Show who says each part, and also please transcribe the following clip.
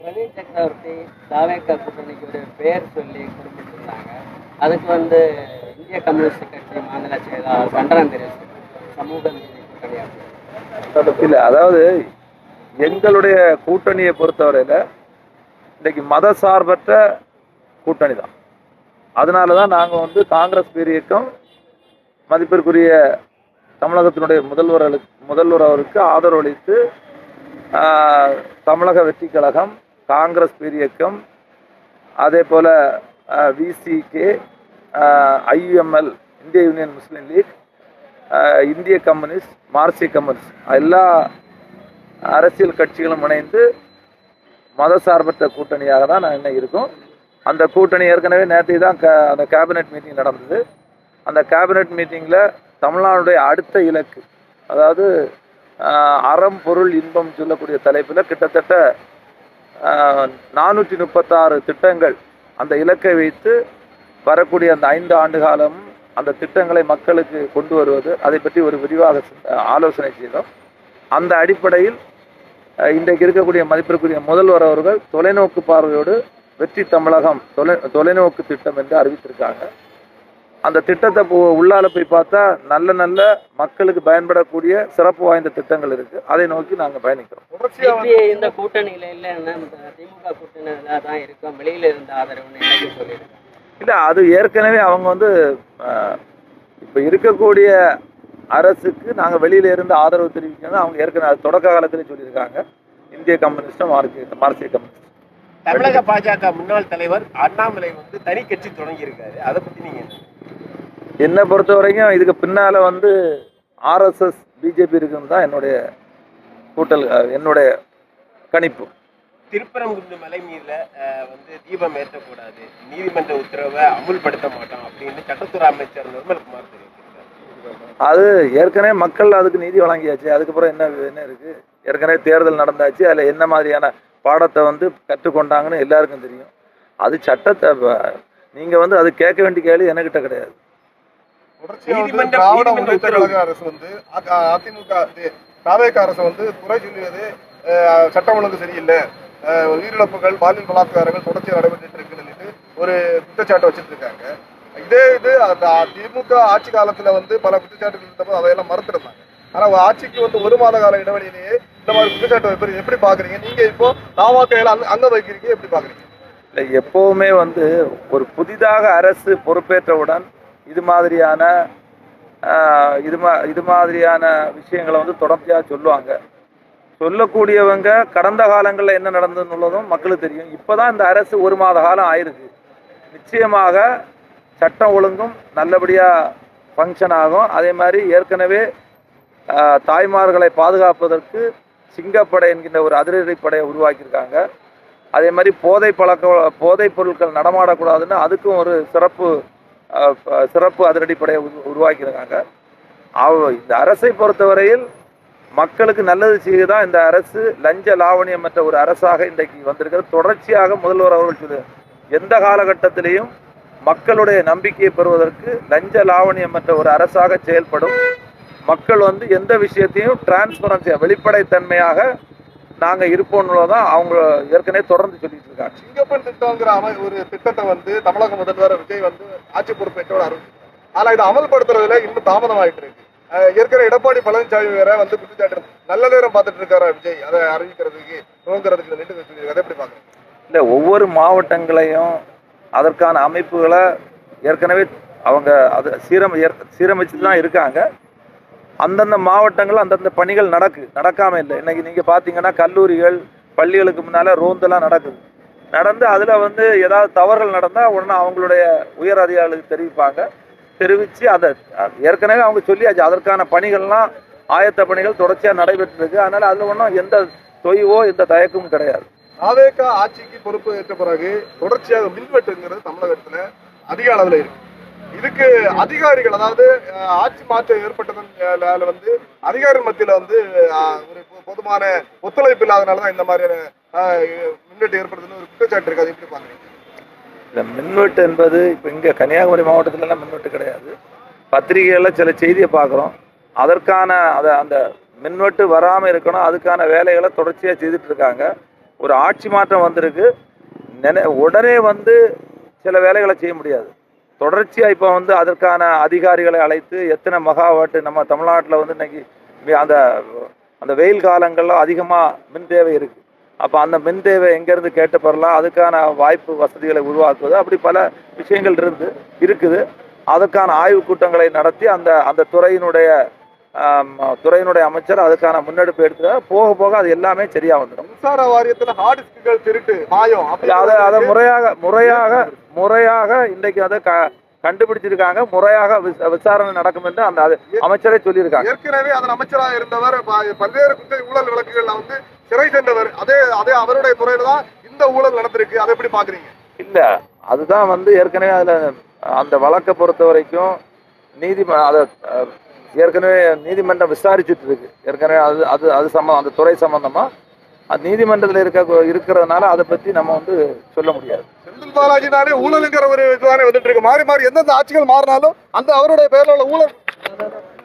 Speaker 1: பிரவீன் சக்கரவர்த்தி தாவேக்கா கூட்டணிக்கு ஒரு பெயர் சொல்லி குறிப்பிட்டிருந்தாங்க. அதுக்கு இந்திய கம்யூனிஸ்ட் கட்சி மாநில செயலாளர் கண்டனம் தெரிவிச்சிருக்காங்க. சமூக நீதி கூட்டணி
Speaker 2: இல்லை, அதாவது எங்களுடைய கூட்டணியை பொறுத்தவரையில் இன்னைக்கு மத சார்பற்ற கூட்டணி தான். அதனால தான் நாங்கள் காங்கிரஸ் பேரியக்கம் மதிப்பிற்குரிய தமிழகத்தினுடைய முதல்வர் அவருக்கு ஆதரவு அளித்து தமிழக வெற்றி கழகம், காங்கிரஸ் பேரியக்கம், அதே போல் விசிகே, ஐயுஎம்எல் இந்திய யூனியன் முஸ்லீம் லீக், இந்திய கம்யூனிஸ்ட், மார்க்சிய கம்யூனிஸ்ட் எல்லா அரசியல் கட்சிகளும் இணைந்து மதசார்பற்ற கூட்டணியாக தான் நான் என்ன இருக்கோம். அந்த கூட்டணி ஏற்கனவே நேற்று தான் அந்த கேபினெட் மீட்டிங் நடந்தது. அந்த கேபினெட் மீட்டிங்கில் தமிழ்நாடுடைய அடுத்த இலக்கு, அதாவது அறம் பொருள் இன்பம் சொல்லக்கூடிய தலைப்பில் கிட்டத்தட்ட 436 திட்டங்கள் அந்த இலக்கை வைத்து வரக்கூடிய அந்த 5 ஆண்டு காலம் அந்த திட்டங்களை மக்களுக்கு கொண்டு வருவது, அதை பற்றி ஒரு விரிவாக ஆலோசனை செய்தோம். அந்த அடிப்படையில் இன்றைக்கு இருக்கக்கூடிய மதிப்பிற்குரிய முதல்வர் அவர்கள் தொலைநோக்கு பார்வையோடு வெற்றி தமிழகம் தொலைநோக்கு திட்டம் என்று அறிவித்திருக்காங்க. அந்த திட்டத்தை உள்ளால போய் பார்த்தா நல்ல நல்ல மக்களுக்கு பயன்படக்கூடிய சிறப்பு வாய்ந்த திட்டங்கள் இருக்கு. அதை நோக்கி நாங்கள் பயணிக்கிறோம்.
Speaker 1: இந்த கூட்டணியில இல்லைன்னா திமுக கூட்டணியில தான் இருக்கும், வெளியில இருந்த ஆதரவு சொல்லியிருக்காங்க.
Speaker 2: இல்லை, அது ஏற்கனவே அவங்க இப்போ இருக்கக்கூடிய அரசுக்கு நாங்கள் வெளியில இருந்து ஆதரவு தெரிவிக்கணும். அவங்க ஏற்கனவே தொடக்க காலத்திலே சொல்லியிருக்காங்க. இந்திய கம்யூனிஸ்டும் மார்க்சிய கம்யூனிஸ்ட்.
Speaker 3: தமிழக பாஜக முன்னாள் தலைவர் அண்ணாமலை தனி கட்சி தொடங்கி இருக்காரு. அதை பத்தி நீங்க
Speaker 2: என்னை பொறுத்த வரைக்கும் இதுக்கு பின்னால ஆர்எஸ்எஸ் பிஜேபி இருக்குன்னு தான் என்னுடைய கணிப்பு.
Speaker 3: திருப்பரங்குன்ற மலை மீதுல தீபம் ஏற்றக்கூடாது, நீதிமன்ற உத்தரவை அமுல்படுத்த மாட்டோம் அப்படின்னு சட்டத்துறை அமைச்சர் நிர்மல்குமார் தெரிவித்திருக்காரு.
Speaker 2: அது ஏற்கனவே மக்கள் அதுக்கு நீதி வழங்கியாச்சு. அதுக்கப்புறம் என்ன இருக்கு? ஏற்கனவே தேர்தல் நடந்தாச்சு. அதில் என்ன மாதிரியான பாடத்தை கற்றுக்கொண்டாங்கன்னு எல்லாருக்கும் தெரியும். அது சட்டத்தை நீங்க அது கேட்க வேண்டிய கேள்வி என்கிட்ட கிடையாது.
Speaker 4: திராவிட முன்னேற்ற கழக அரசு அதிமுக தாவேக அரசு குறை சொல்லுவது சட்டம் ஒழுங்கு சரியில்லை, உயிரிழப்புகள், பாலியல் பலாத்காரங்கள் தொடர்ச்சியாக நடைபெற்று இருக்குன்னு ஒரு குற்றச்சாட்டை வச்சுட்டு இருக்காங்க. இது திமுக ஆட்சி காலத்துல பல குற்றச்சாட்டுகள் இருந்தப்போ அதையெல்லாம் மறுத்திருந்தாங்க. ஆனா ஆட்சிக்கு 1 மாத கால இடைவெளியிலேயே இந்த மாதிரி குற்றச்சாட்டு எப்படி பாக்குறீங்க? நீங்க இப்போ தாவாக்கையில அங்க வைக்கிறீங்க, எப்படி பாக்குறீங்க?
Speaker 2: இல்லை, எப்பவுமே ஒரு புதிதாக அரசு பொறுப்பேற்றவுடன் இது மாதிரியான விஷயங்களை தொடர்ச்சியாக சொல்லுவாங்க. சொல்லக்கூடியவங்க கடந்த காலங்களில் என்ன நடந்ததுன்னுள்ளதும் மக்களுக்கு தெரியும். இப்போதான் இந்த அரசு 1 மாத காலம் ஆயிருக்கு. நிச்சயமாக சட்டம் ஒழுங்கும் நல்லபடியாக ஃபங்க்ஷன் ஆகும். அதே மாதிரி ஏற்கனவே தாய்மார்களை பாதுகாப்பதற்கு சிங்கப்படை என்கின்ற ஒரு அதிரடிப்படையை உருவாக்கியிருக்காங்க. அதே மாதிரி போதைப் பொருட்கள் நடமாடக்கூடாதுன்னு அதுக்கும் ஒரு சிறப்பு அதிரடிப்படையை உருவாக்கியிருக்காங்க. இந்த அரசை பொறுத்தவரையில் மக்களுக்கு நல்லது செய்யதான் இந்த அரசு லஞ்ச லாவணியமற்ற ஒரு அரசாக இன்றைக்கு வந்திருக்கிறது. தொடர்ச்சியாக முதல்வர் அவர்கள் சொல்லு எந்த காலகட்டத்திலையும் மக்களுடைய நம்பிக்கையை பெறுவதற்கு லஞ்ச லாவணியமற்ற ஒரு அரசாக செயல்படும். மக்கள் எந்த விஷயத்தையும் டிரான்ஸ்பரன்சியா வெளிப்படைத்தன்மையாக நாங்க இருப்போம்னுதான் அவங்க ஏற்கனவே தொடர்ந்து சொல்லிட்டு இருக்காங்க.
Speaker 4: சிங்கப்பெண் திட்டங்கிற ஒரு திட்டத்தை தமிழக முதல்வர் விஜய் ஆட்சி பொறுப்பேற்றோடு அறிவிச்சிருக்காங்க. ஆனா இதை அமல்படுத்துறதுல இன்னும் தாமதமாயிட்டு இருக்கு. ஏற்கனவே எடப்பாடி பழனிசாமி வேற குற்றச்சாட்டு நல்ல நேரம் பார்த்துட்டு இருக்காரா விஜய் அதை அறிவிக்கிறதுக்கு துவங்குறதுக்கு சொல்லியிருக்காரு. அதை எப்படி பாக்குறீங்க?
Speaker 2: இல்ல, ஒவ்வொரு மாவட்டங்களையும் அதற்கான அமைப்புகளை ஏற்கனவே அவங்க அதை சீரமைச்சுட்டு தான் இருக்காங்க. அந்தந்த மாவட்டங்கள் அந்தந்த பணிகள் நடக்காம இல்லை. இன்னைக்கு நீங்க பாத்தீங்கன்னா கல்லூரிகள், பள்ளிகளுக்கு முன்னால ரோந்தெல்லாம் நடந்து அதுல ஏதாவது தவறுகள் நடந்தா உடனே அவங்களுடைய உயர் அதிகாரிகளுக்கு தெரிவிச்சு அதை ஏற்கனவே அவங்க சொல்லியாச்சு. அதற்கான பணிகள்லாம் ஆயத்த பணிகள் தொடர்ச்சியா நடைபெற்று இருக்கு. அதனால அதுல ஒன்றும் எந்த தொய்வோ எந்த தயக்கமும் கிடையாது.
Speaker 4: தாவேகா ஆட்சிக்கு பொறுப்பு ஏற்ற பிறகு தொடர்ச்சியாக மின்வெட்டுங்கிறது தமிழகத்துல அதிக அளவில் இருக்கு. இதுக்கு அதிகாரிகள், அதாவது ஆட்சி மாற்றம் ஏற்பட்டதன் அதிகாரிகள் மத்தியில ஒரு பொதுமான ஒத்துழைப்பு இல்லாதனாலதான் இந்த மாதிரியான மின்வெட்டு ஏற்படுதுன்னு ஒரு குற்றச்சாட்டு இருக்கு. அது எப்படி பாக்குறீங்க?
Speaker 2: இந்த மின்வெட்டு என்பது இப்போ இங்கே கன்னியாகுமரி மாவட்டத்திலலாம் மின்வெட்டு கிடையாது. பத்திரிகைகளில் சில செய்தியை பார்க்குறோம். அதற்கான அந்த மின்வெட்டு வராமல் இருக்கணும், அதுக்கான வேலைகளை தொடர்ச்சியாக செய்துட்டு இருக்காங்க. ஒரு ஆட்சி மாற்றம் வந்திருக்கு. உடனே வந்து சில வேலைகளை செய்ய முடியாது. தொடர்ச்சியாக இப்போ வந்து அதற்கான அதிகாரிகளை அழைத்து எத்தனை மெகாவாட் நம்ம தமிழ்நாட்டில் வந்து இன்னைக்கு அந்த அந்த வெயில் காலங்களில் அதிகமாக மின் தேவை இருக்குது. அப்போ அந்த மின் தேவை எங்கேருந்து கேட்டு பெறலாம், அதுக்கான வாய்ப்பு வசதிகளை உருவாக்குவது, அப்படி பல விஷயங்கள் இருக்குது. அதுக்கான ஆய்வுக் கூட்டங்களை நடத்தி அந்த அந்த துறையினுடைய அமைச்சர் அதுக்கான முன்னெடுப்பு எடுத்து போக போக அது எல்லாமே சரியா வந்துடும்.
Speaker 4: மின்சார வாரியத்துல ஹார்ட் டிஸ்க்குகள் திருட்டு மாயம்
Speaker 2: அதை முறையாக இன்றைக்கு அதை கண்டுபிடிச்சிருக்காங்க. முறையாக விசாரணை நடக்கும் என்று அந்த அமைச்சரே சொல்லியிருக்காங்க.
Speaker 4: ஏற்கனவே அதன் அமைச்சராக இருந்தவர் பல்வேறு குற்ற ஊழல் வழக்குகள்ல வந்து சிறை சென்றவர். அதே அவருடைய துறையில தான் இந்த ஊழல் நடந்திருக்கு. அதை எப்படி பாக்குறீங்க?
Speaker 2: இல்ல, அதுதான் வந்து ஏற்கனவே அதுல அந்த வழக்கை பொறுத்த வரைக்கும் ஏற்கனவே நீதிமன்றம் விசாரிச்சுட்டு இருக்கு. ஏற்கனவே அந்த துறை சம்பந்தமா அது நீதிமன்றத்தில் இருக்கிறதுனால அதை பத்தி நம்ம வந்து சொல்ல முடியாது.
Speaker 4: செந்தில் பாலாஜினாலே ஊழலுங்கிற ஒரு இதுதானே வந்துட்டு இருக்கு. மாறி மாறி எந்தெந்த ஆட்சிகள் மாறினாலும் அந்த அவருடைய பேர்ல உள்ள ஊழல்